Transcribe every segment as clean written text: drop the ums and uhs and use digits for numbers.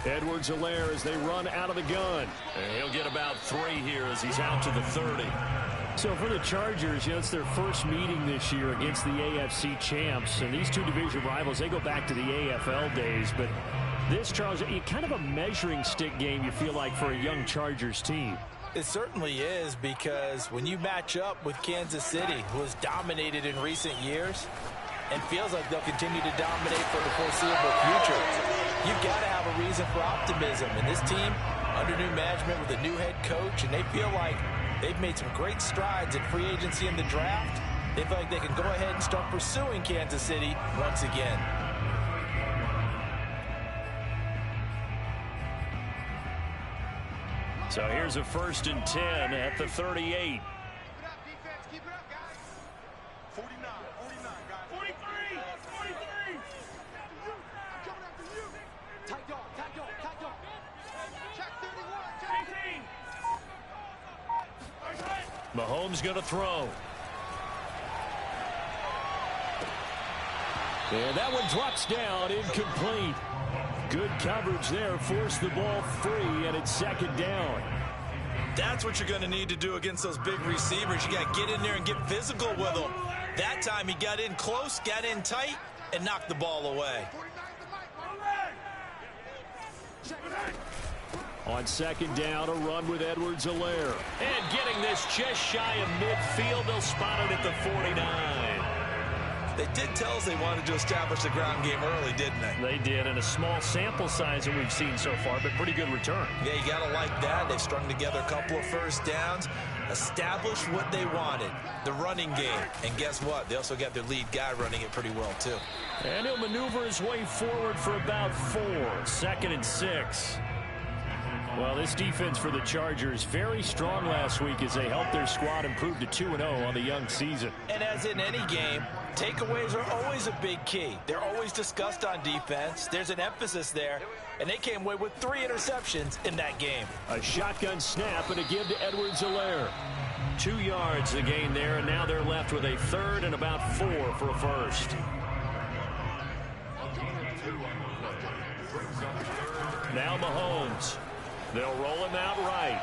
Edwards-Helaire as they run out of the gun. And he'll get about 3 here as he's out to the 30. So for the Chargers, it's their first meeting this year against the AFC champs. And these two division rivals, they go back to the AFL days. But this, Charles, kind of a measuring stick game, you feel like, for a young Chargers team. It certainly is, because when you match up with Kansas City, who has dominated in recent years, and feels like they'll continue to dominate for the foreseeable future, you've got to have a reason for optimism. And this team, under new management with a new head coach, and they feel like they've made some great strides in free agency in the draft. They feel like they can go ahead and start pursuing Kansas City once again. So here's a 1st and 10 at the 38. Mahomes going to throw. And that one drops down, incomplete. Good coverage there, forced the ball free, and it's 2nd down. That's what you're going to need to do against those big receivers. You got to get in there and get physical with them. That time he got in close, got in tight, and knocked the ball away. On 2nd down, a run with Edwards-Helaire. And getting this just shy of midfield, they'll spot it at the 49. They did tell us they wanted to establish the ground game early, didn't they? They did, and a small sample size that we've seen so far, but pretty good return. Yeah, you got to like that. They've strung together a couple of first downs, established what they wanted, the running game. And guess what? They also got their lead guy running it pretty well, too. And he'll maneuver his way forward for about 4. 2nd and 6. Well, this defense for the Chargers, very strong last week as they helped their squad improve to 2-0 on the young season. And as in any game, takeaways are always a big key. They're always discussed on defense. There's an emphasis there, and they came away with 3 interceptions in that game. A shotgun snap and a give to Edwards-Helaire. 2 yards the gain there, and now they're left with a 3rd and about 4 for a 1st. Now Mahomes. They'll roll him out right.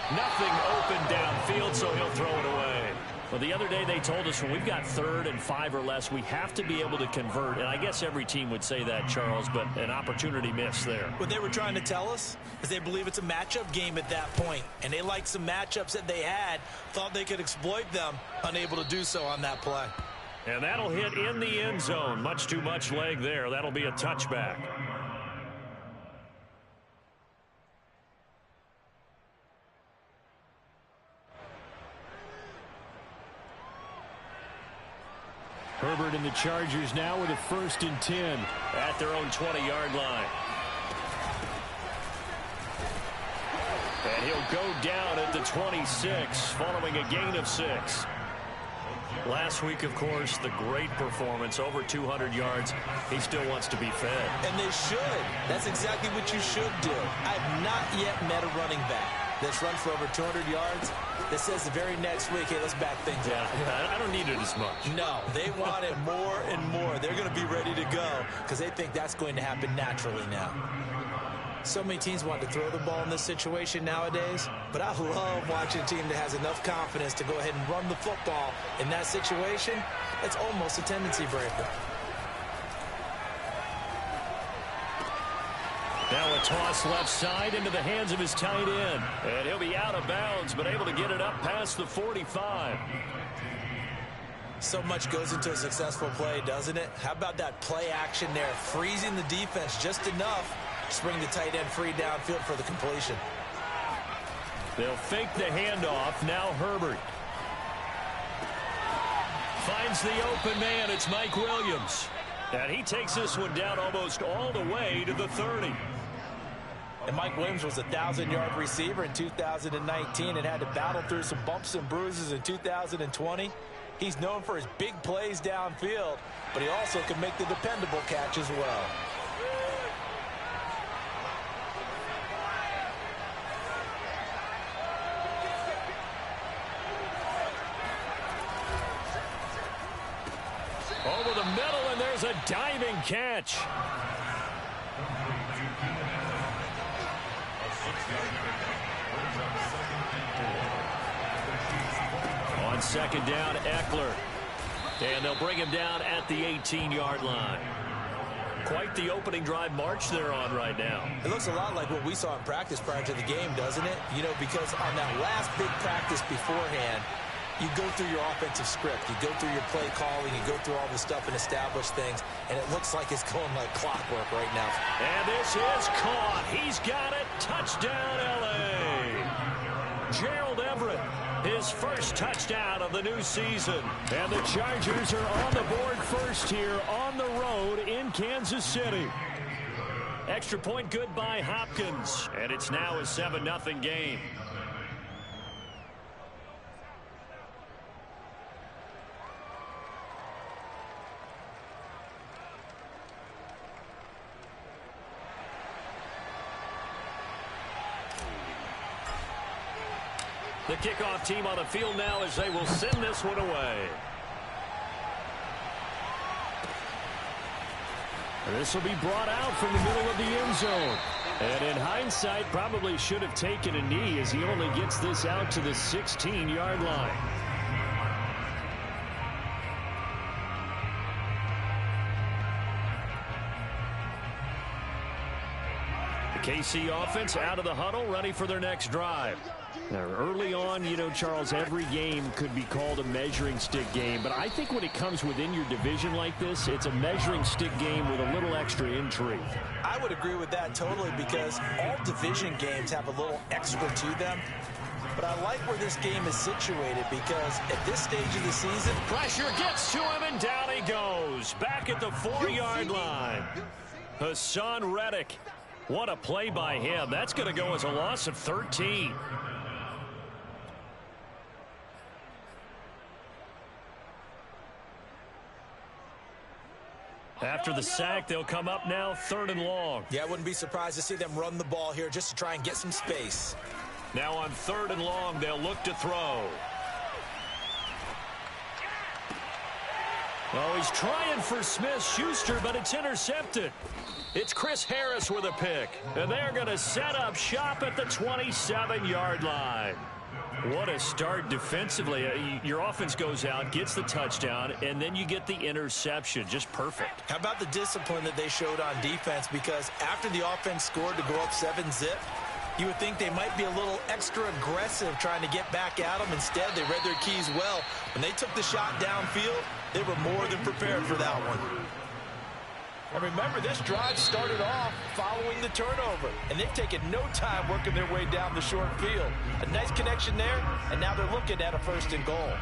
Nothing open downfield, so he'll throw it away. Well, the other day they told us when we've got 3rd and 5 or less, we have to be able to convert. And I guess every team would say that, Charles, but an opportunity missed there. What they were trying to tell us is they believe it's a matchup game at that point. And they liked some matchups that they had, thought they could exploit them, unable to do so on that play. And that'll hit in the end zone. Much too much leg there. That'll be a touchback. Herbert and the Chargers now with a 1st and 10 at their own 20-yard line. And he'll go down at the 26 following a gain of 6. Last week, of course, the great performance, over 200 yards. He still wants to be fed. And they should. That's exactly what you should do. I've not yet met a running back that's run for over 200 yards that says the very next week, hey, let's back things up. Yeah, I don't need it as much. No, they want it more and more. They're going to be ready to go because they think that's going to happen naturally now. So many teams want to throw the ball in this situation nowadays, but I love watching a team that has enough confidence to go ahead and run the football in that situation. It's almost a tendency breaker. Now a toss left side into the hands of his tight end. And he'll be out of bounds, but able to get it up past the 45. So much goes into a successful play, doesn't it? How about that play action there, freezing the defense just enough to bring the tight end free downfield for the completion. They'll fake the handoff. Now Herbert finds the open man. It's Mike Williams. And he takes this one down almost all the way to the 30. And Mike Williams was a 1,000-yard receiver in 2019 and had to battle through some bumps and bruises in 2020. He's known for his big plays downfield, but he also can make the dependable catch as well. Over the middle, and there's a diving catch. On second down, Eckler. And they'll bring him down at the 18-yard line. Quite the opening drive march they're on right now. It looks a lot like what we saw in practice prior to the game, doesn't it? You know, because on that last big practice beforehand, you go through your offensive script. You go through your play calling. You go through all this stuff and establish things. And it looks like it's going like clockwork right now. And this is caught. He's got it. Touchdown, L.A. Gerald Everett, his first touchdown of the new season. And the Chargers are on the board first here on the road in Kansas City. Extra point good by Hopkins. And it's now a 7-0 game. The kickoff team on the field now as they will send this one away. This will be brought out from the middle of the end zone. And in hindsight, probably should have taken a knee as he only gets this out to the 16-yard line. The KC offense out of the huddle, ready for their next drive. Now, early on, you know, Charles, every game could be called a measuring stick game. But I think when it comes within your division like this, it's a measuring stick game with a little extra intrigue. I would agree with that totally because all division games have a little extra to them. But I like where this game is situated because at this stage of the season, pressure gets to him and down he goes. Back at the 4-yard line. Hassan Reddick. What a play by him. That's going to go as a loss of 13. After the sack, they'll come up now 3rd and long. Yeah, I wouldn't be surprised to see them run the ball here just to try and get some space. Now on 3rd and long, they'll look to throw. Oh, he's trying for Smith-Schuster, but it's intercepted. It's Chris Harris with a pick. And they're going to set up shop at the 27-yard line. What a start defensively. Your offense goes out, gets the touchdown, and then you get the interception. Just perfect. How about the discipline that they showed on defense? Because after the offense scored to go up 7-zip, you would think they might be a little extra aggressive trying to get back at them. Instead, they read their keys well. When they took the shot downfield, they were more than prepared for that one. And remember, this drive started off following the turnover. And they've taken no time working their way down the short field. A nice connection there, and now they're looking at a 1st and goal.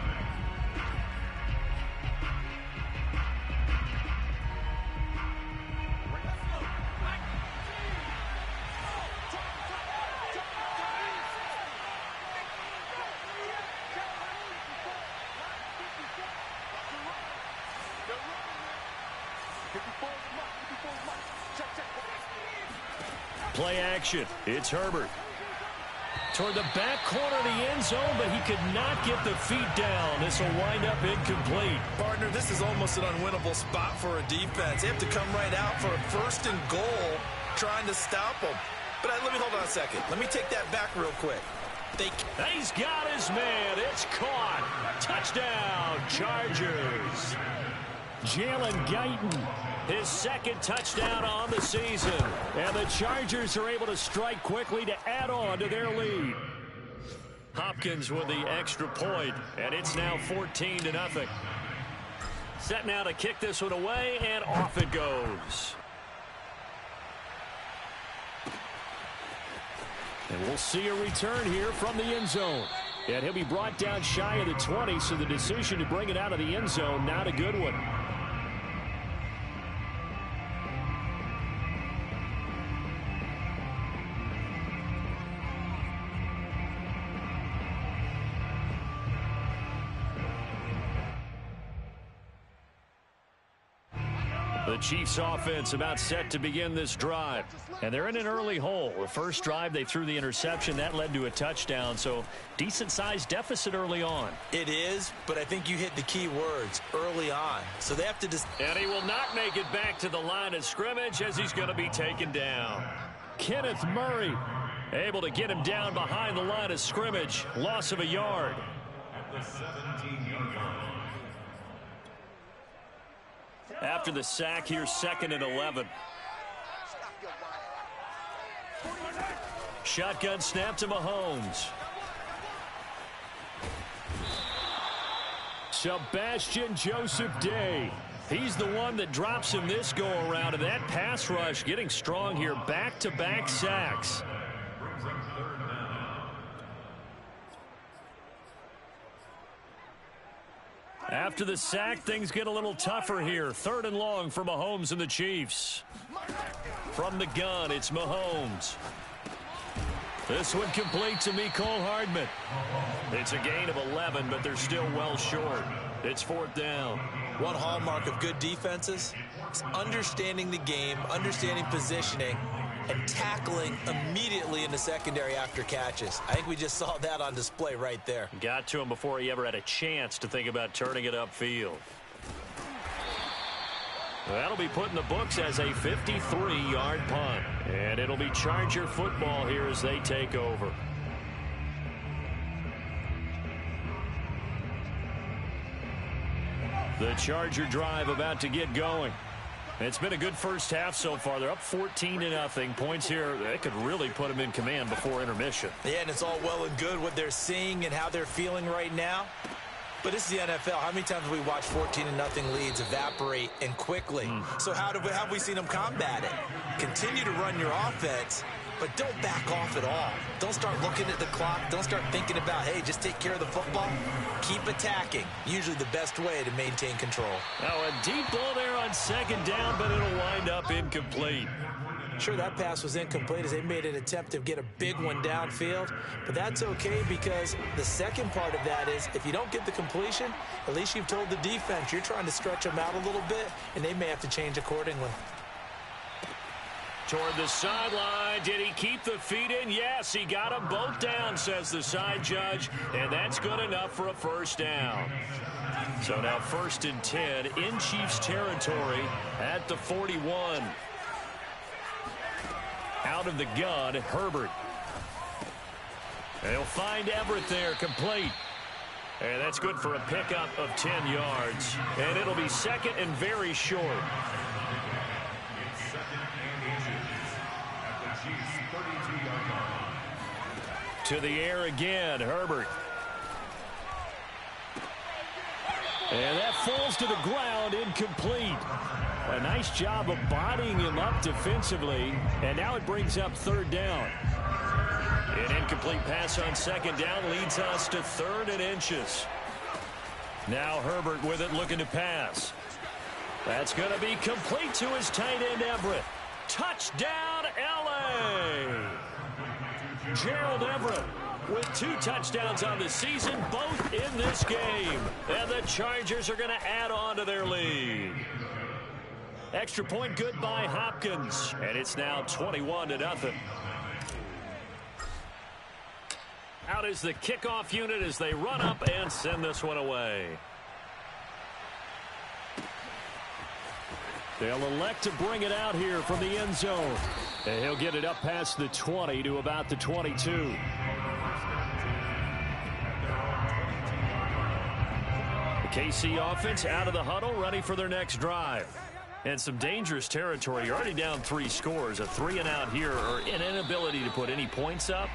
Play action. It's Herbert. Toward the back corner of the end zone, but he could not get the feet down. This will wind up incomplete. Partner, this is almost an unwinnable spot for a defense. They have to come right out for a 1st and goal trying to stop them. But let me hold on a second. Let me take that back real quick. He's got his man. It's caught. Touchdown, Chargers. Jalen Guyton, his 2nd touchdown on the season. And the Chargers are able to strike quickly to add on to their lead. Hopkins with the extra point, and it's now 14-0. Set now to kick this one away, and off it goes. And we'll see a return here from the end zone. And he'll be brought down shy of the 20, so the decision to bring it out of the end zone, not a good one. The Chiefs offense about set to begin this drive. And they're in an early hole. The first drive, they threw the interception. That led to a touchdown. So decent-sized deficit early on. It is, but I think you hit the key words, early on. So they have to and he will not make it back to the line of scrimmage as he's going to be taken down. Kenneth Murray able to get him down behind the line of scrimmage. Loss of a yard. At the 17-yard line. After the sack, here's 2nd and 11. Shotgun snap to Mahomes. Sebastian Joseph Day. He's the one that drops him this go-around, and that pass rush getting strong here. Back-to-back sacks. After the sack, things get a little tougher here. 3rd and long for Mahomes and the Chiefs. From the gun, it's Mahomes. This one complete to Mecole Hardman. It's a gain of 11, but they're still well short. It's 4th down. One hallmark of good defenses is understanding the game, understanding positioning, and tackling immediately in the secondary after catches. I think we just saw that on display right there. Got to him before he ever had a chance to think about turning it upfield. That'll be put in the books as a 53-yard punt. And it'll be Charger football here as they take over. The Charger drive about to get going. It's been a good first half so far. They're up 14-0. Points here, they could really put them in command before intermission. Yeah, and it's all well and good what they're seeing and how they're feeling right now. But this is the NFL. How many times have we watched 14-0 leads evaporate and quickly? So how have we seen them combat it? Continue to run your offense, but don't back off at all. Don't start looking at the clock. Don't start thinking about, hey, just take care of the football. Keep attacking. Usually the best way to maintain control. Now a deep ball there on 2nd down, but it'll wind up incomplete. Sure, that pass was incomplete as they made an attempt to get a big one downfield, but that's okay because the second part of that is if you don't get the completion, at least you've told the defense you're trying to stretch them out a little bit, and they may have to change accordingly. Toward the sideline. Did he keep the feet in? Yes, he got them both down, says the side judge, and that's good enough for a 1st down. So now 1st and 10 in Chiefs territory at the 41. Out of the gun, Herbert. They'll find Everett there, complete. And that's good for a pickup of 10 yards. And it'll be 2nd and very short. To the air again, Herbert. And that falls to the ground, incomplete. A nice job of bodying him up defensively, and now it brings up 3rd down. An incomplete pass on 2nd down leads us to 3rd and inches. Now Herbert with it, looking to pass. That's going to be complete to his tight end, Everett. Touchdown, L.A. Gerald Everett with 2 touchdowns on the season, both in this game. And the Chargers are going to add on to their lead. Extra point good by Hopkins. And it's now 21-0. Out is the kickoff unit as they run up and send this one away. They'll elect to bring it out here from the end zone. And he'll get it up past the 20 to about the 22. The KC offense out of the huddle, ready for their next drive. And some dangerous territory. You're already down 3 scores. A 3-and-out here, or an inability to put any points up.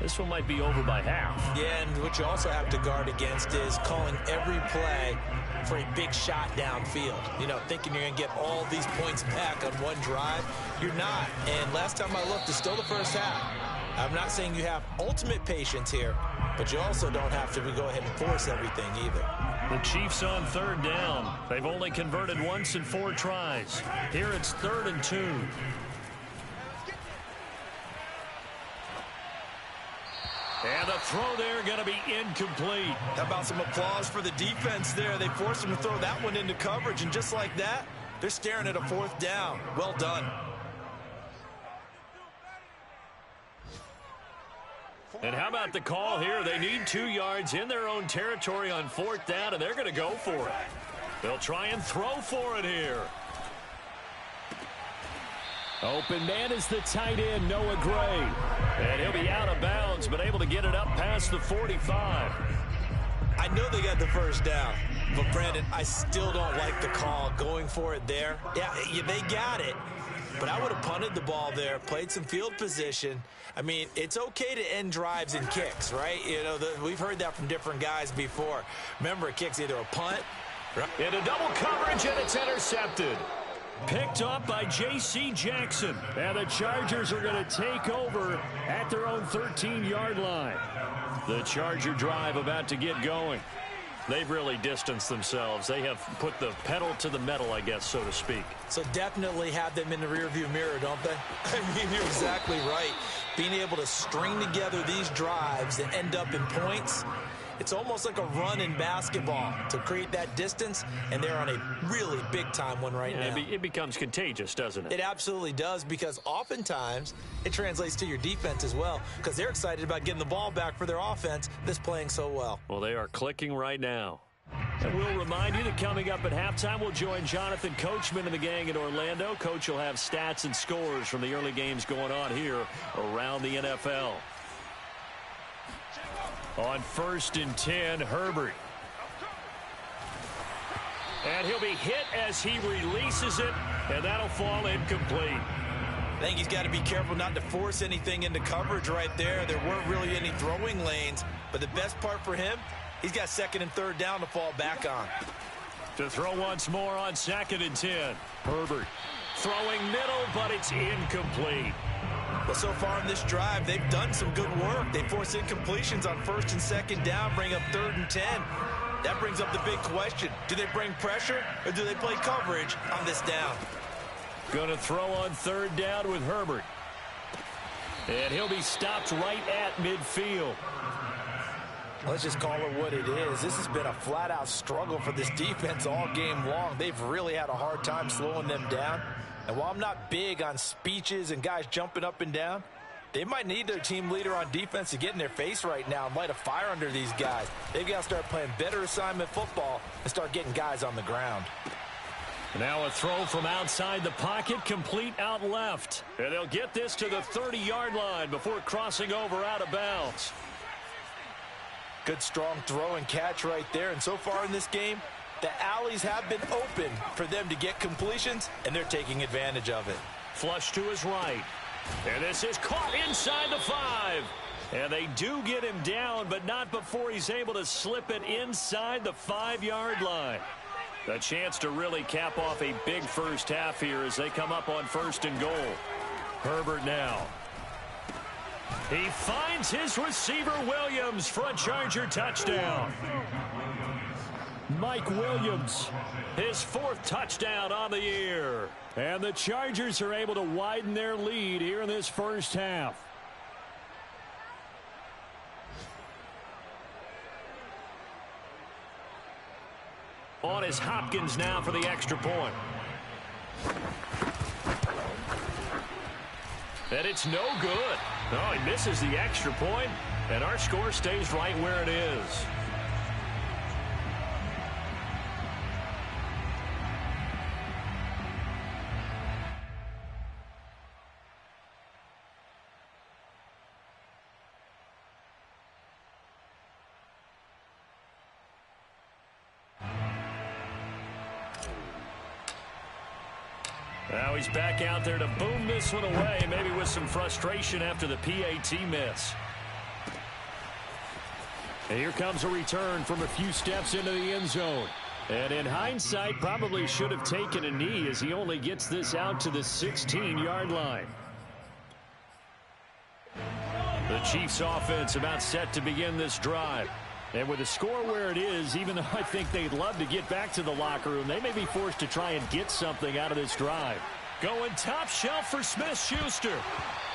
This one might be over by half. Yeah, and what you also have to guard against is calling every play for a big shot downfield. You know, thinking you're going to get all these points back on one drive. You're not. And last time I looked, it's still the first half. I'm not saying you have ultimate patience here, but you also don't have to go ahead and force everything either. The Chiefs on 3rd down. They've only converted once in 4 tries. Here it's 3rd and 2. And the throw there going to be incomplete. How about some applause for the defense there? They forced him to throw that one into coverage, and just like that, They're staring at a 4th down. Well done. And how about the call here? They need 2 yards in their own territory on 4th down, and they're going to go for it. They'll try and throw for it here. Open man is the tight end, Noah Gray. And he'll be out of bounds, but able to get it up past the 45. I know they got the 1st down, but Brandon, I still don't like the call going for it there. Yeah, they got it, but I would have punted the ball there, played some field position. I mean, it's okay to end drives and kicks, right? You know, we've heard that from different guys before. Remember, a kick's either a punt. In a double coverage, and it's intercepted. Picked up by J.C. Jackson. And the Chargers are going to take over at their own 13-yard line. The Charger drive about to get going. They've really distanced themselves. They have put the pedal to the metal, I guess, so to speak. So definitely have them in the rearview mirror, don't they? I mean, you're exactly right. Being able to string together these drives that end up in points, it's almost like a run in basketball to create that distance, and they're on a really big-time one right now. It becomes contagious, doesn't it? It absolutely does, because oftentimes it translates to your defense as well, because they're excited about getting the ball back for their offense that's playing so well. Well, they are clicking right now. And we'll remind you that coming up at halftime, we'll join Jonathan Coachman and the gang in Orlando. Coach will have stats and scores from the early games going on here around the NFL. On 1st and 10, Herbert. And he'll be hit as he releases it, and that'll fall incomplete. I think he's got to be careful not to force anything into coverage right there. There weren't really any throwing lanes, but the best part for him, he's got 2nd and 3rd down to fall back on. To throw once more on 2nd and 10. Herbert throwing middle, but it's incomplete. Well, so far in this drive, they've done some good work. They force incompletions on 1st and 2nd down, bring up 3rd and 10. That brings up the big question. Do they bring pressure, or do they play coverage on this down? Going to throw on 3rd down with Herbert. And he'll be stopped right at midfield. Let's just call it what it is. This has been a flat-out struggle for this defense all game long. They've really had a hard time slowing them down. And while I'm not big on speeches and guys jumping up and down, they might need their team leader on defense to get in their face right now and light a fire under these guys. They've got to start playing better assignment football and start getting guys on the ground. Now a throw from outside the pocket, complete out left. And they'll get this to the 30-yard line before crossing over out of bounds. Good strong throw and catch right there. And so far in this game, the alleys have been open for them to get completions, and they're taking advantage of it. Flush to his right. And this is caught inside the 5. And they do get him down, but not before he's able to slip it inside the 5-yard line. A chance to really cap off a big first half here as they come up on 1st and goal. Herbert now. He finds his receiver Williams for a Charger touchdown. Mike Williams, his 4th touchdown on the year. And the Chargers are able to widen their lead here in this first half. On is Hopkins now for the extra point. And it's no good. No, he misses the extra point, and our score stays right where it is. Now he's back out there to boom this one away, maybe with some frustration after the PAT miss. And here comes a return from a few steps into the end zone. And in hindsight, probably should have taken a knee as he only gets this out to the 16-yard line. The Chiefs offense about set to begin this drive. And with the score where it is, even though I think they'd love to get back to the locker room, they may be forced to try and get something out of this drive. Going top shelf for Smith-Schuster.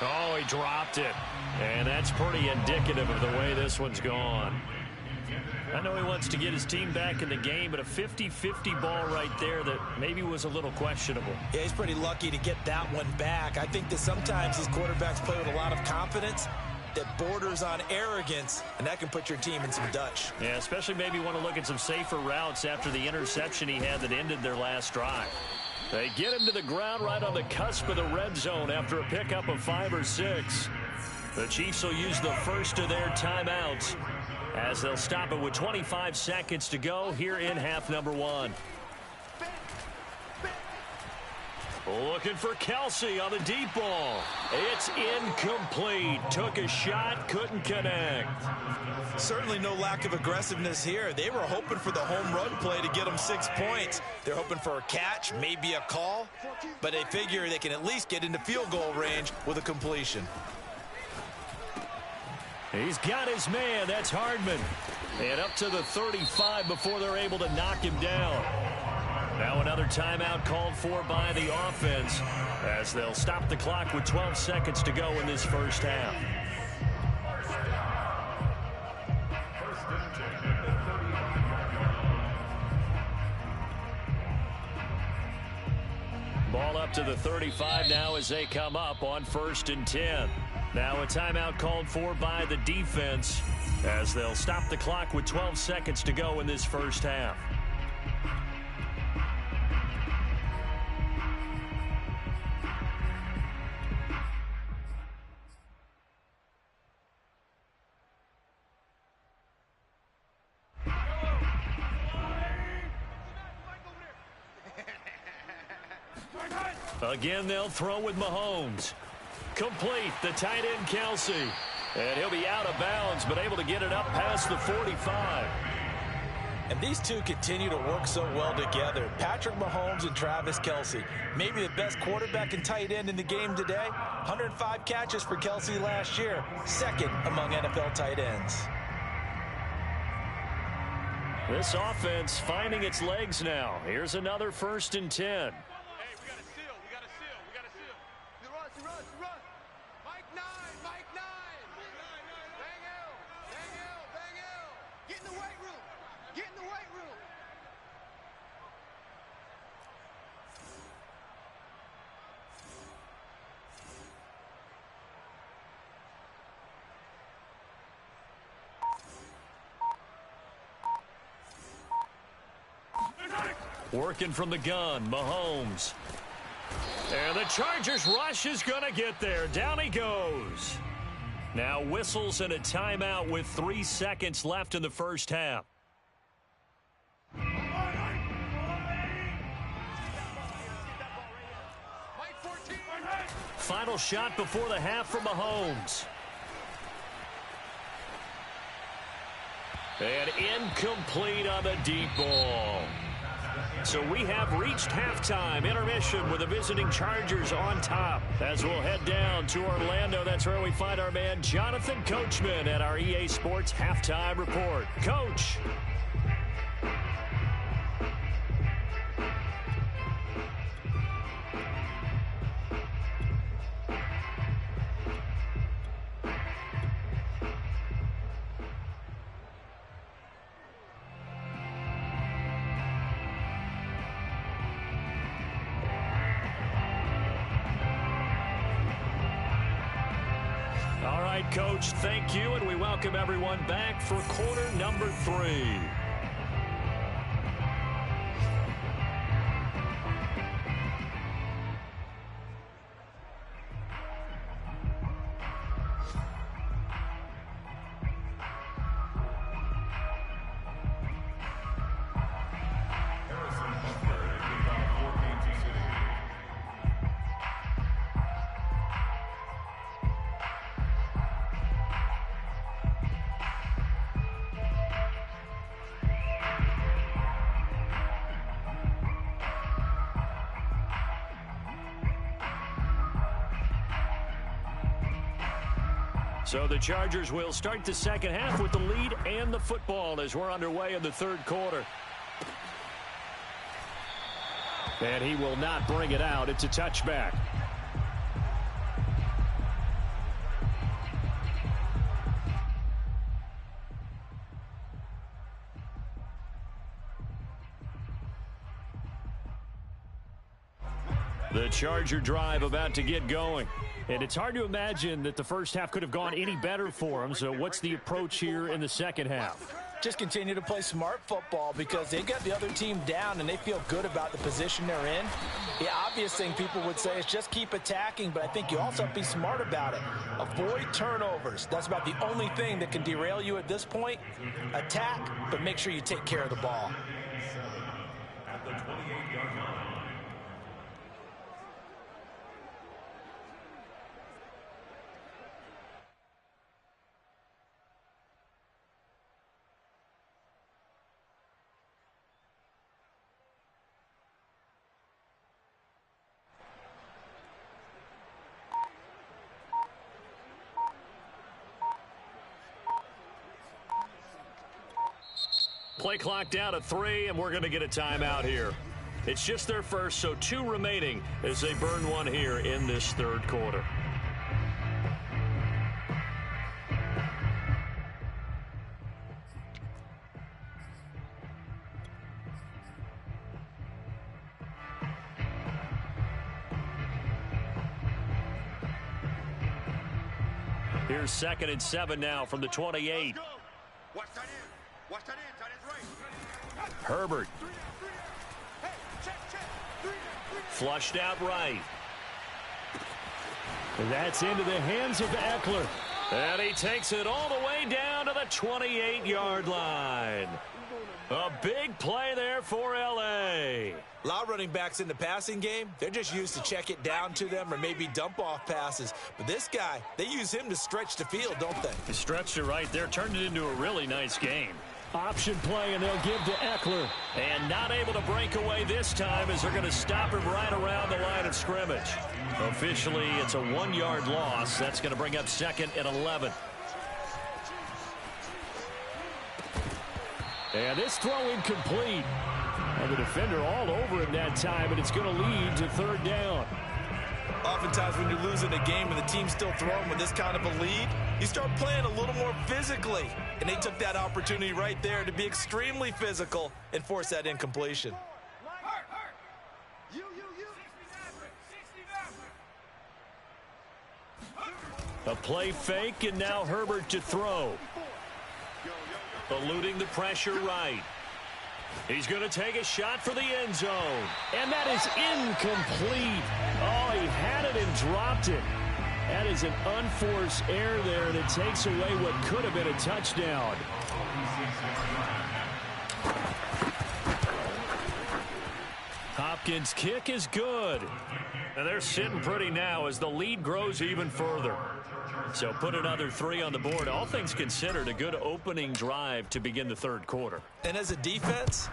Oh, he dropped it. And that's pretty indicative of the way this one's gone. I know he wants to get his team back in the game, but a 50-50 ball right there that maybe was a little questionable. Yeah, he's pretty lucky to get that one back. I think that sometimes these quarterbacks play with a lot of confidence that borders on arrogance, and that can put your team in some Dutch. Yeah, especially maybe want to look at some safer routes after the interception he had that ended their last drive. They get him to the ground right on the cusp of the red zone after a pickup of 5 or 6. The Chiefs will use the first of their timeouts as they'll stop it with 25 seconds to go here in half number 1. Looking for Kelsey on the deep ball. It's incomplete. Took a shot, couldn't connect. Certainly no lack of aggressiveness here. They were hoping for the home run play to get them 6 points. They're hoping for a catch, maybe a call, but they figure they can at least get into field goal range with a completion. He's got his man. That's Hardman. And up to the 35 before they're able to knock him down. Now another timeout called for by the offense as they'll stop the clock with 12 seconds to go in this first half. Ball up to the 35 now as they come up on 1st and 10. Now a timeout called for by the defense as they'll stop the clock with 12 seconds to go in this first half. Again, they'll throw with Mahomes. Complete, the tight end Kelsey. And he'll be out of bounds, but able to get it up past the 45. And these two continue to work so well together. Patrick Mahomes and Travis Kelsey. Maybe the best quarterback and tight end in the game today. 105 catches for Kelsey last year. Second among NFL tight ends. This offense finding its legs now. Here's another 1st and 10. Working from the gun, Mahomes. And the Chargers rush is going to get there. Down he goes. Now whistles and a timeout with 3 seconds left in the first half. Final shot before the half from Mahomes. And incomplete on the deep ball. So we have reached halftime intermission with the visiting Chargers on top. As we'll head down to Orlando, that's where we find our man Jonathan Coachman at our EA Sports Halftime Report. Coach. Coach, thank you, and we welcome everyone back for quarter number 3. So the Chargers will start the second half with the lead and the football as we're underway in the third quarter. And he will not bring it out. It's a touchback. Charger drive about to get going. And it's hard to imagine that the first half could have gone any better for them. So what's the approach here in the second half? Just continue to play smart football because they got the other team down and they feel good about the position they're in. The obvious thing people would say is just keep attacking, but I think you also have to be smart about it. Avoid turnovers. That's about the only thing that can derail you at this point. Attack, but make sure you take care of the ball. At the 28-yard line. Play clock down to 3, and we're going to get a timeout here. It's just their first, so 2 remaining as they burn one here in this third quarter. Here's 2nd and 7 now from the 28. Watch that in. Watch that in. Tight end's right. Herbert. Flushed out right. And that's into the hands of Eckler. And he takes it all the way down to the 28-yard line. A big play there for L.A. A lot of running backs in the passing game, they're just used to check it down to them or maybe dump off passes. But this guy, they use him to stretch the field, don't they? He stretched it right there, turned it into a really nice game. Option play, and they'll give to Eckler. And not able to break away this time as they're going to stop him right around the line of scrimmage. Officially, it's a 1-yard loss. That's going to bring up 2nd and 11. And this throw incomplete. And the defender all over him that time, and it's going to lead to 3rd down. Oftentimes when you're losing a game and the team's still throwing with this kind of a lead, you start playing a little more physically. And they took that opportunity right there to be extremely physical and force that incompletion. A play fake, and now Herbert to throw. Eluding the pressure right. He's going to take a shot for the end zone. And that is incomplete. Oh, he had it and dropped it. That is an unforced error there, and it takes away what could have been a touchdown. Hopkins' kick is good. And they're sitting pretty now as the lead grows even further. So put another 3 on the board. All things considered, a good opening drive to begin the third quarter. And as a defense,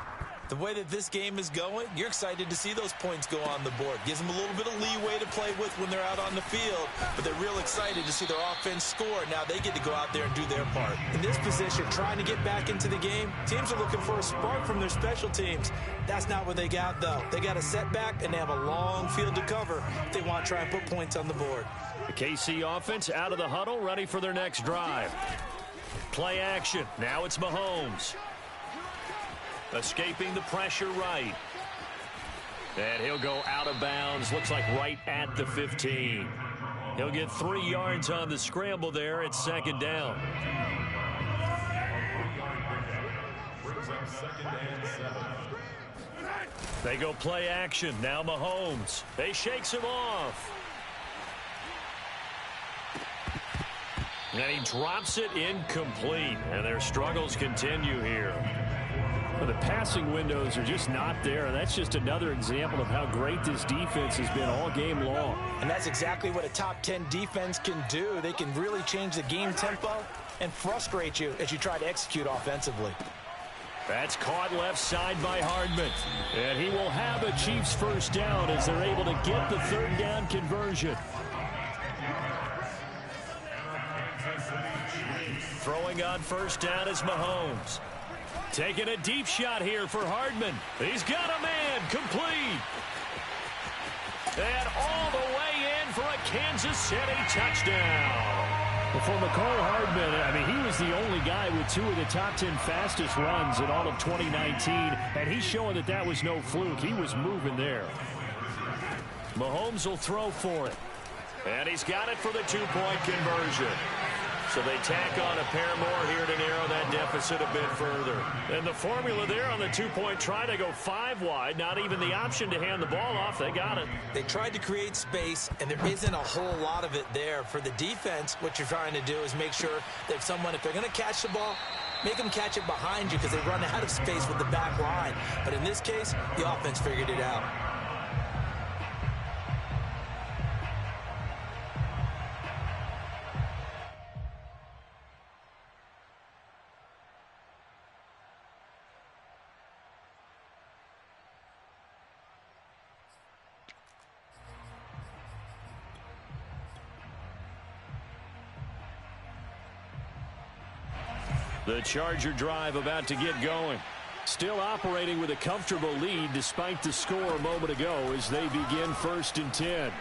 the way that this game is going, you're excited to see those points go on the board. Gives them a little bit of leeway to play with when they're out on the field, but they're real excited to see their offense score. Now they get to go out there and do their part. In this position, trying to get back into the game, teams are looking for a spark from their special teams. That's not what they got, though. They got a setback, and they have a long field to cover if they want to try and put points on the board. The KC offense out of the huddle, ready for their next drive. Play action. Now it's Mahomes. Escaping the pressure right. And he'll go out of bounds. Looks like right at the 15. He'll get 3 yards on the scramble there. It's 2nd down. They go play action. Now Mahomes. They shakes him off. And he drops it incomplete. And their struggles continue here. Well, the passing windows are just not there, and that's just another example of how great this defense has been all game long. And that's exactly what a top 10 defense can do. They can really change the game tempo and frustrate you as you try to execute offensively. That's caught left side by Hardman. And he will have a Chiefs first down as they're able to get the 3rd down conversion. Throwing on first down is Mahomes. Taking a deep shot here for Hardman. He's got a man, complete. And all the way in for a Kansas City touchdown. Well, for McCall Hardman, I mean, he was the only guy with 2 of the top 10 fastest runs in all of 2019, and he's showing that that was no fluke. He was moving there. Mahomes will throw for it. And he's got it for the two-point conversion. So they tack on a pair more here to narrow that deficit a bit further. And the formula there on the two-point try to go 5 wide. Not even the option to hand the ball off. They got it. They tried to create space, and there isn't a whole lot of it there. For the defense, what you're trying to do is make sure that if they're going to catch the ball, make them catch it behind you because they run out of space with the back line. But in this case, the offense figured it out. The Charger drive about to get going. Still operating with a comfortable lead despite the score a moment ago as they begin 1st and 10.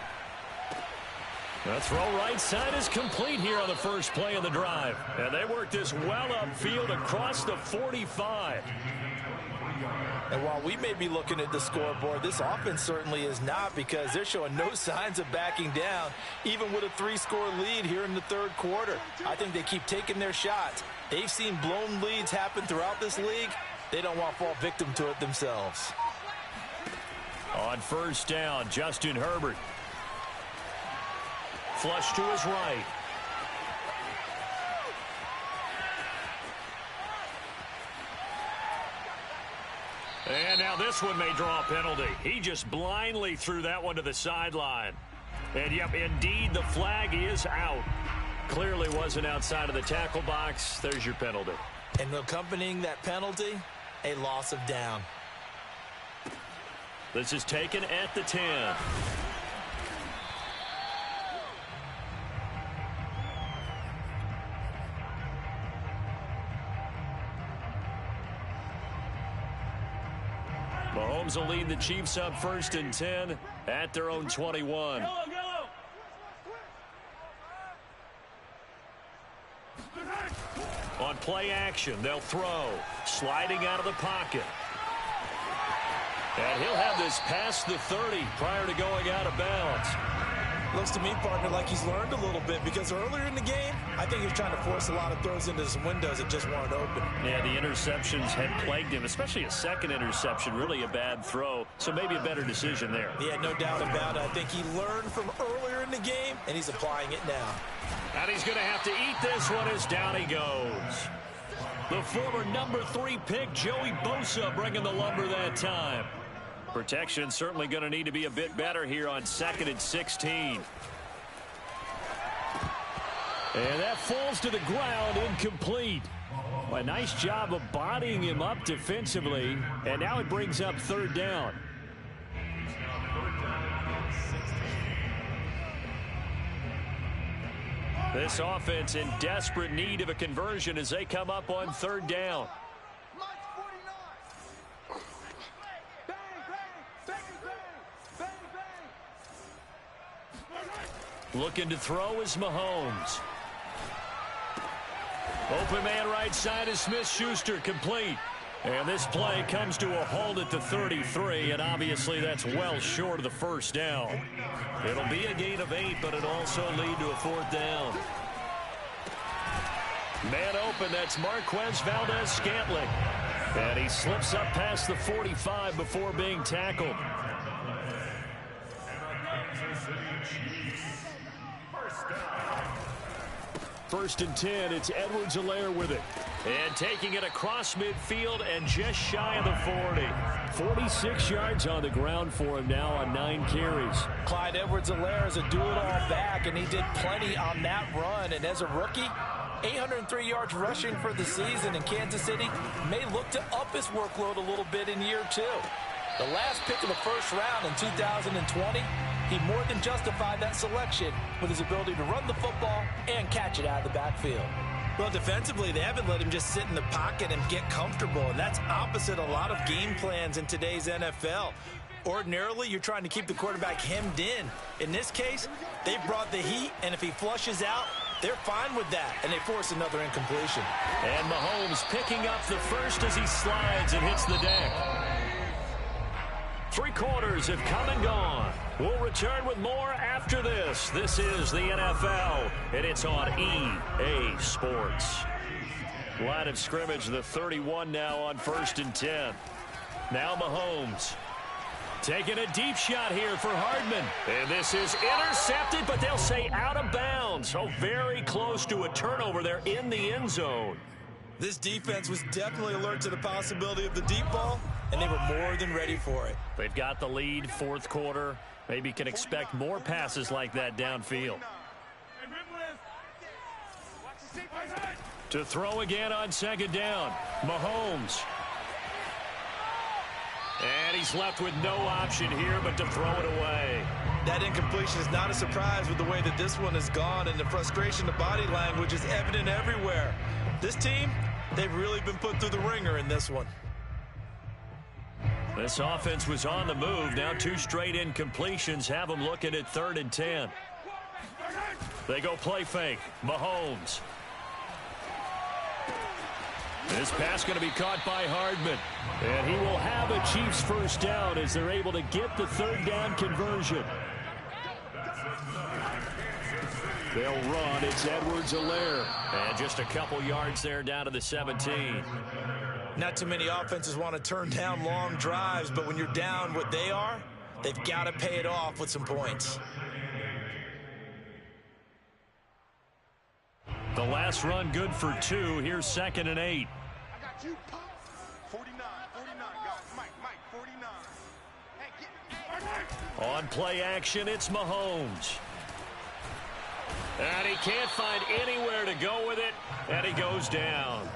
The throw right side is complete here on the first play of the drive. And they work this well upfield across the 45. And while we may be looking at the scoreboard, this offense certainly is not, because they're showing no signs of backing down, even with a 3-score lead here in the third quarter. I think they keep taking their shots. They've seen blown leads happen throughout this league. They don't want to fall victim to it themselves. On first down, Justin Herbert. Flush to his right. And now this one may draw a penalty. He just blindly threw that one to the sideline. And, yep, indeed, the flag is out. Clearly wasn't outside of the tackle box. There's your penalty. And accompanying that penalty, a loss of down. This is taken at the 10. Mahomes will lead the Chiefs up 1st and 10 at their own 21. On play action, they'll throw. Sliding out of the pocket. And he'll have this past the 30 prior to going out of bounds. Looks to me, partner, like he's learned a little bit, because earlier in the game, I think he was trying to force a lot of throws into some windows that just weren't open. Yeah, the interceptions had plagued him, especially a second interception, really a bad throw. So maybe a better decision there. Yeah, no doubt about it. I think he learned from earlier in the game, and he's applying it now. And he's going to have to eat this one as down he goes. The former number 3 pick, Joey Bosa, bringing the lumber that time. Protection certainly going to need to be a bit better here on 2nd and 16. And that falls to the ground, incomplete. A nice job of bodying him up defensively, and now it brings up 3rd down. This offense in desperate need of a conversion as they come up on 3rd down. Looking to throw is Mahomes. Open man right side is Smith-Schuster, complete. And this play comes to a halt at the 33, and obviously that's well short of the 1st down. It'll be a gain of 8, but it'll also lead to a 4th down. Man open, that's Marquez Valdez-Scantling. And he slips up past the 45 before being tackled. First and 10, it's Edwards-Helaire with it. And taking it across midfield and just shy of the 40. 46 yards on the ground for him now on 9 carries. Clyde Edwards-Helaire is a do-it-all back, and he did plenty on that run. And as a rookie, 803 yards rushing for the season, in Kansas City may look to up his workload a little bit in year 2. The last pick of the 1st round in 2020, he more than justified that selection with his ability to run the football and catch it out of the backfield. Well, defensively, they haven't let him just sit in the pocket and get comfortable, and that's opposite a lot of game plans in today's NFL. Ordinarily, you're trying to keep the quarterback hemmed in. In this case, they brought the heat, and if he flushes out, they're fine with that, and they force another incompletion. And Mahomes picking up the first as he slides and hits the deck. Three quarters have come and gone. We'll return with more after this. This is the NFL, and it's on EA Sports. Line of scrimmage, the 31 now on 1st and 10. Now Mahomes. Taking a deep shot here for Hardman. And this is intercepted, but they'll say out of bounds. So very close to a turnover there in the end zone. This defense was definitely alert to the possibility of the deep ball, and they were more than ready for it. They've got the lead, fourth quarter. Maybe can expect more passes like that downfield. To throw again on 2nd down. Mahomes. And he's left with no option here but to throw it away. That incompletion is not a surprise with the way that this one has gone, and the frustration, the body language is evident everywhere. This team, they've really been put through the ringer in this one. This offense was on the move. Now 2 straight incompletions have them looking at 3rd and 10. They go play fake. Mahomes. This pass going to be caught by Hardman. And he will have a Chiefs first down as they're able to get the 3rd down conversion. They'll run. It's Edwards-Helaire. And just a couple yards there down to the 17. Not too many offenses want to turn down long drives, but when you're down what they are, they've got to pay it off with some points. The last run good for 2. Here's 2nd and 8. 49, go. Mike, 49. On play action, it's Mahomes. And he can't find anywhere to go with it, and he goes down.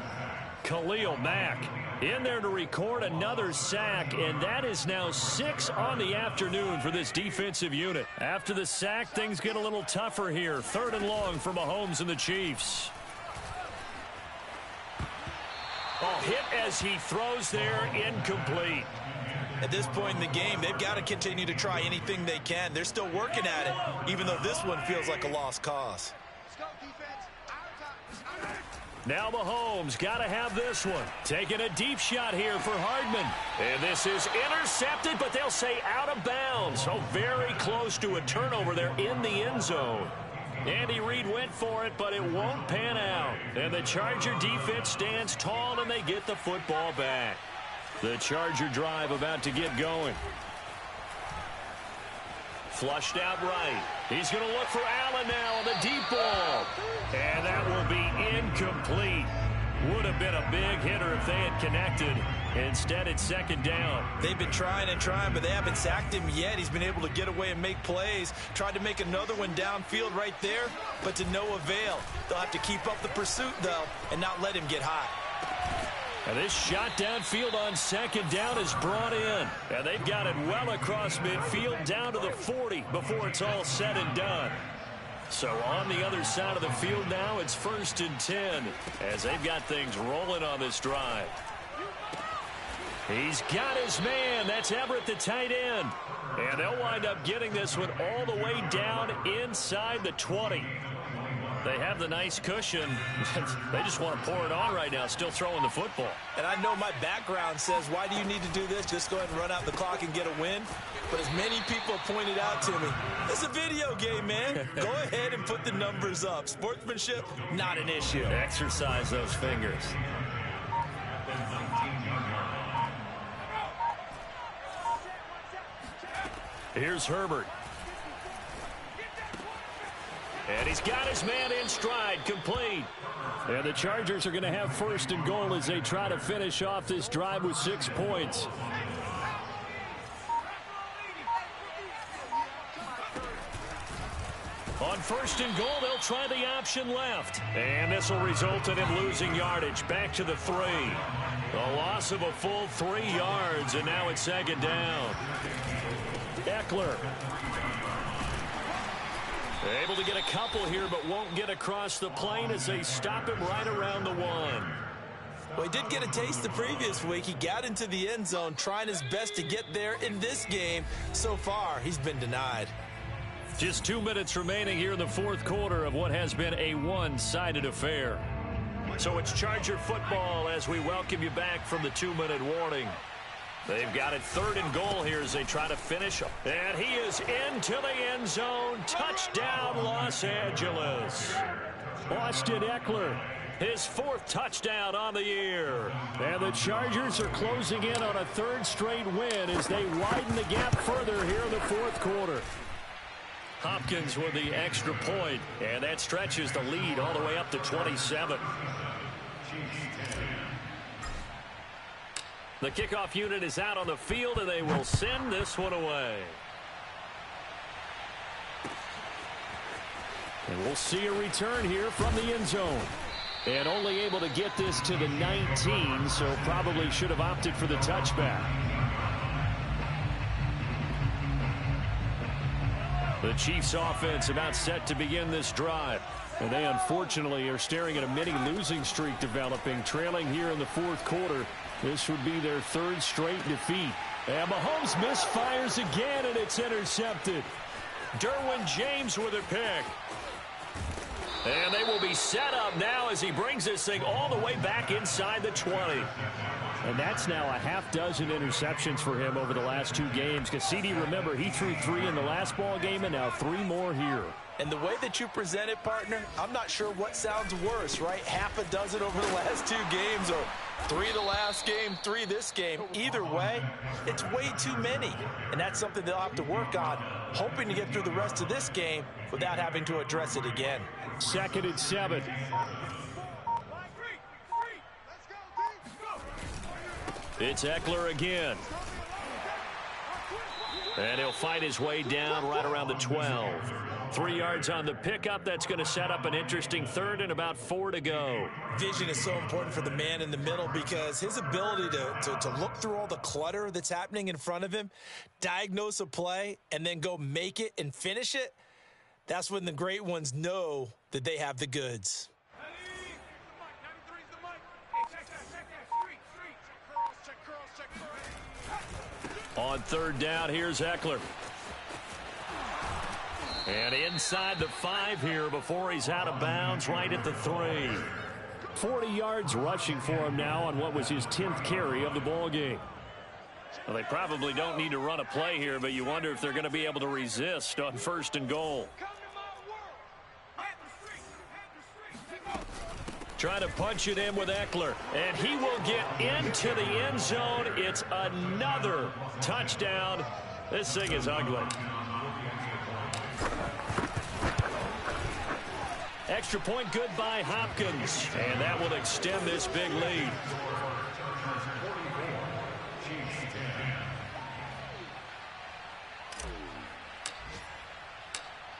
Khalil Mack in there to record another sack, and that is now 6 on the afternoon for this defensive unit. After the sack, things get a little tougher here. 3rd and long for Mahomes and the Chiefs. Oh, hit as he throws there, incomplete. At this point in the game, they've got to continue to try anything they can. They're still working at it, even though this one feels like a lost cause. Now Mahomes got to have this one. Taking a deep shot here for Hardman. And this is intercepted, but they'll say out of bounds. So very close to a turnover there in the end zone. Andy Reid went for it, but it won't pan out. And the Charger defense stands tall, and they get the football back. The Charger drive about to get going. Flushed out right. He's going to look for Allen now on the deep ball. And that will be incomplete. Would have been a big hitter if they had connected. Instead, it's 2nd down. They've been trying and trying, but they haven't sacked him yet. He's been able to get away and make plays. Tried to make another one downfield right there, but to no avail. They'll have to keep up the pursuit, though, and not let him get hot. And this shot downfield on 2nd down is brought in. And they've got it well across midfield down to the 40 before it's all said and done. So on the other side of the field now, it's 1st and 10 as they've got things rolling on this drive. He's got his man. That's Everett, the tight end. And they'll wind up getting this one all the way down inside the 20. They have the nice cushion. They just want to pour it on right now, still throwing the football. And I know my background says, why do you need to do this? Just go ahead and run out the clock and get a win. But as many people pointed out to me, it's a video game, man. Go ahead and put the numbers up. Sportsmanship, not an issue. Exercise those fingers. Here's Herbert. And he's got his man in stride, complete. And the Chargers are going to have 1st and goal as they try to finish off this drive with 6 points. On 1st and goal, they'll try the option left. And this will result in him losing yardage back to the 3. A loss of a full 3 yards, and now it's 2nd down. Eckler. Able to get a couple here, but won't get across the plane as they stop him right around the 1. Well, he did get a taste the previous week. He got into the end zone, trying his best to get there in this game. So far, he's been denied. Just 2 minutes remaining here in the 4th quarter of what has been a one-sided affair. So it's Charger football as we welcome you back from the 2-minute warning. They've got it 3rd and goal here as they try to finish. And he is into the end zone. Touchdown, Los Angeles. Austin Eckler, his 4th touchdown on the year. And the Chargers are closing in on a 3rd straight win as they widen the gap further here in the 4th quarter. Hopkins with the extra point, and that stretches the lead all the way up to 27. The kickoff unit is out on the field, and they will send this one away. And we'll see a return here from the end zone. And only able to get this to the 19, so probably should have opted for the touchback. The Chiefs offense about set to begin this drive. And they unfortunately are staring at a mini losing streak developing, trailing here in the 4th quarter. This would be their 3rd straight defeat. And Mahomes misfires again, and it's intercepted. Derwin James with a pick. And they will be set up now as he brings this thing all the way back inside the 20. And that's now a half dozen interceptions for him over the last 2 games. Because CD, remember, he threw 3 in the last ball game and now 3 more here. And the way that you present it, partner, I'm not sure what sounds worse, right? Half a dozen over the last 2 games, or 3 the last game, 3 this game. Either way, it's way too many. And that's something they'll have to work on, hoping to get through the rest of this game without having to address it again. 2nd and 7. It's Eckler again. And he'll fight his way down right around the 12. 3 yards on the pickup. That's going to set up an interesting 3rd and about 4 to go. Vision is so important for the man in the middle because his ability to look through all the clutter that's happening in front of him, diagnose a play, and then go make it and finish it, that's when the great ones know that they have the goods. On 3rd down, here's Eckler. And inside the 5 here before he's out of bounds, right at the 3. 40 yards rushing for him now on what was his 10th carry of the ball game. Well, they probably don't need to run a play here, but you wonder if they're going to be able to resist on 1st and goal. Trying to punch it in with Eckler, and he will get into the end zone. It's another touchdown. This thing is ugly. Extra point good by Hopkins, and that will extend this big lead.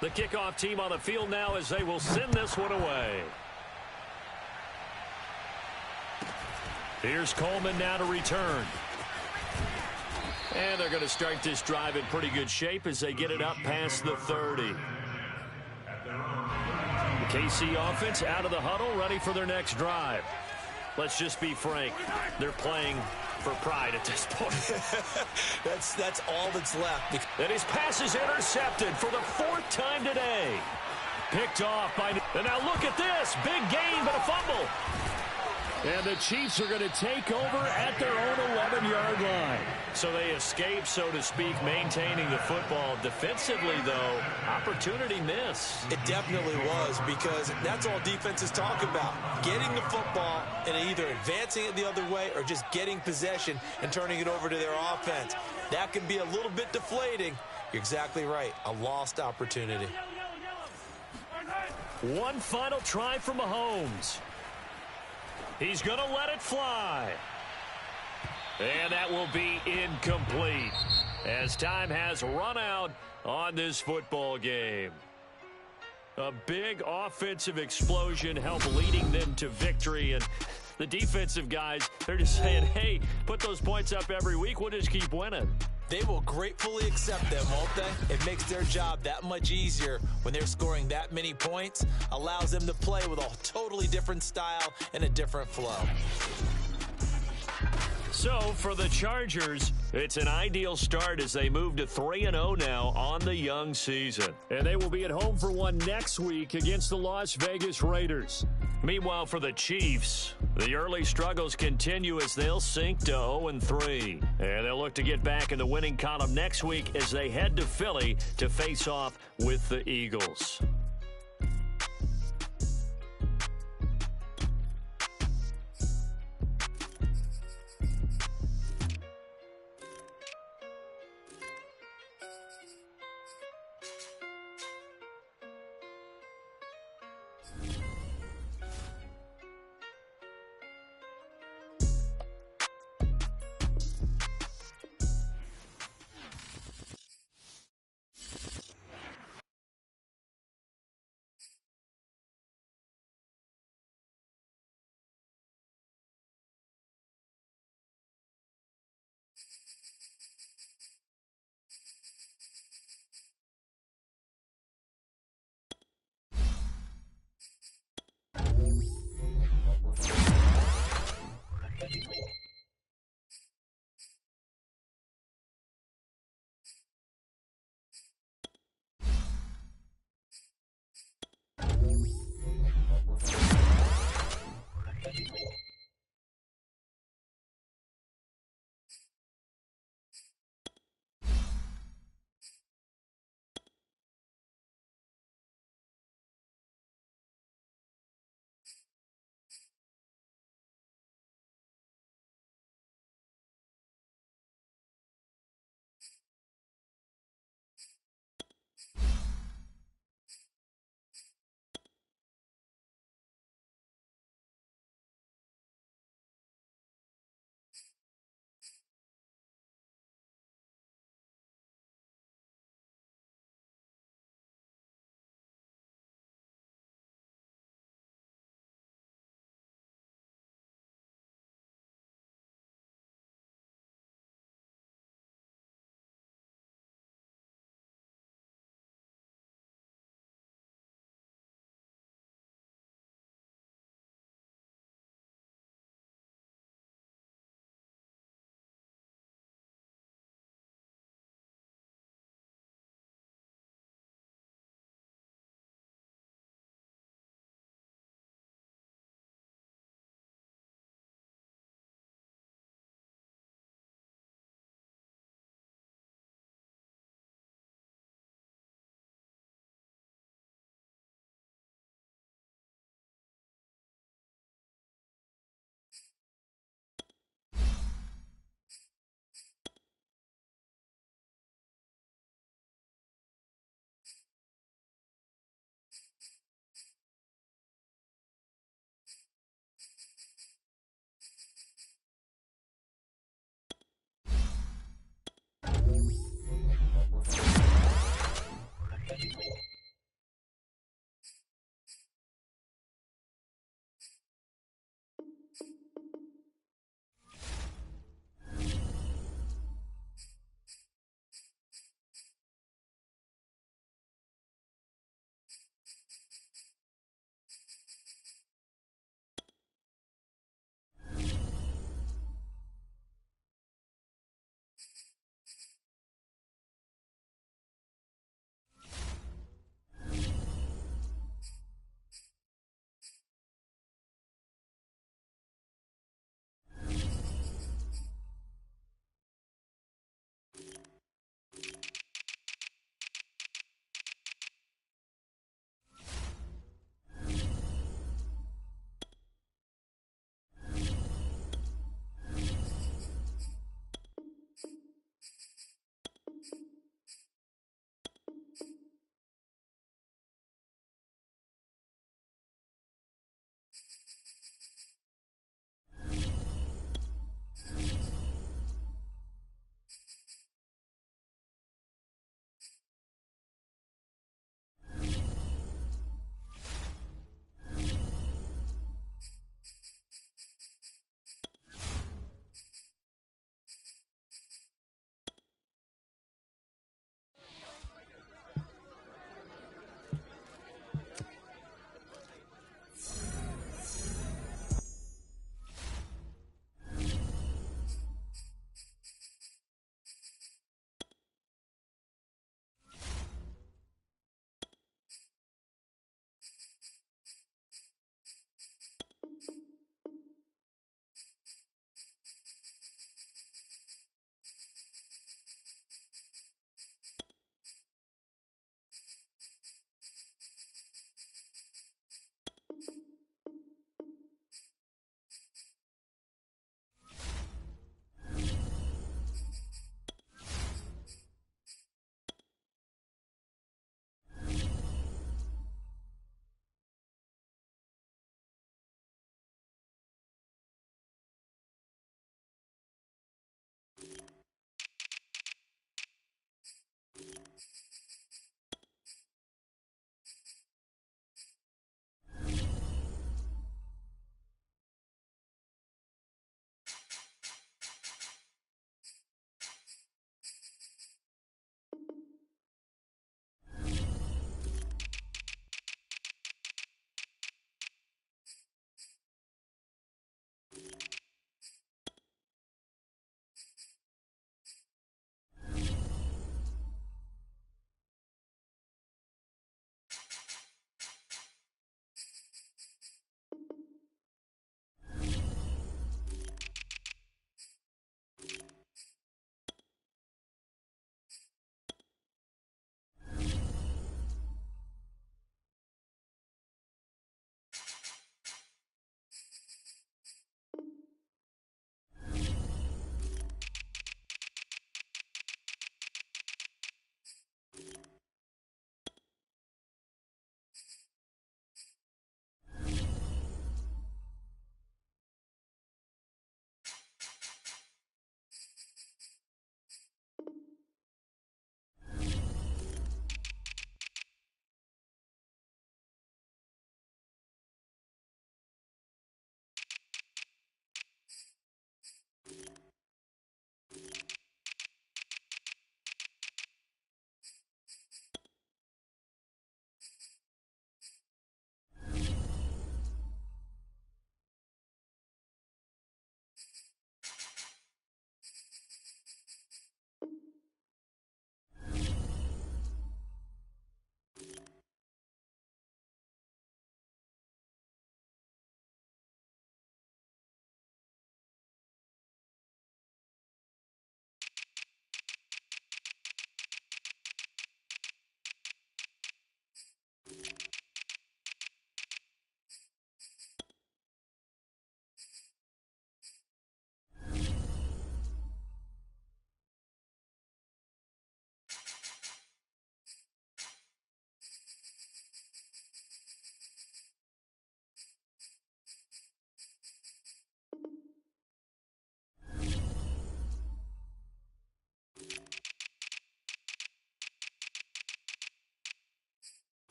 The kickoff team on the field now as they will send this one away. Here's Coleman now to return. And they're going to start this drive in pretty good shape as they get it up past the 30. The KC offense out of the huddle, ready for their next drive. Let's just be frank. They're playing for pride at this point. That's all that's left. And his pass is intercepted for the 4th time today. Picked off by... And now look at this. Big gain, but a fumble. And the Chiefs are going to take over at their own 11-yard line. So they escape, so to speak, maintaining the football. Defensively, though, opportunity miss. It definitely was, because that's all defenses talk about. Getting the football and either advancing it the other way or just getting possession and turning it over to their offense. That can be a little bit deflating. You're exactly right. A lost opportunity. One final try for Mahomes. He's going to let it fly. And that will be incomplete as time has run out on this football game. A big offensive explosion helped leading them to victory. And the defensive guys, they're just saying, hey, put those points up every week. We'll just keep winning. They will gratefully accept them, won't they? It makes their job that much easier when they're scoring that many points. Allows them to play with a totally different style and a different flow. So for the Chargers, it's an ideal start as they move to 3-0 now on the young season. And they will be at home for one next week against the Las Vegas Raiders. Meanwhile, for the Chiefs, The early struggles continue as they'll sink to 0-3. And they'll look to get back in the winning column next week as they head to Philly to face off with the Eagles.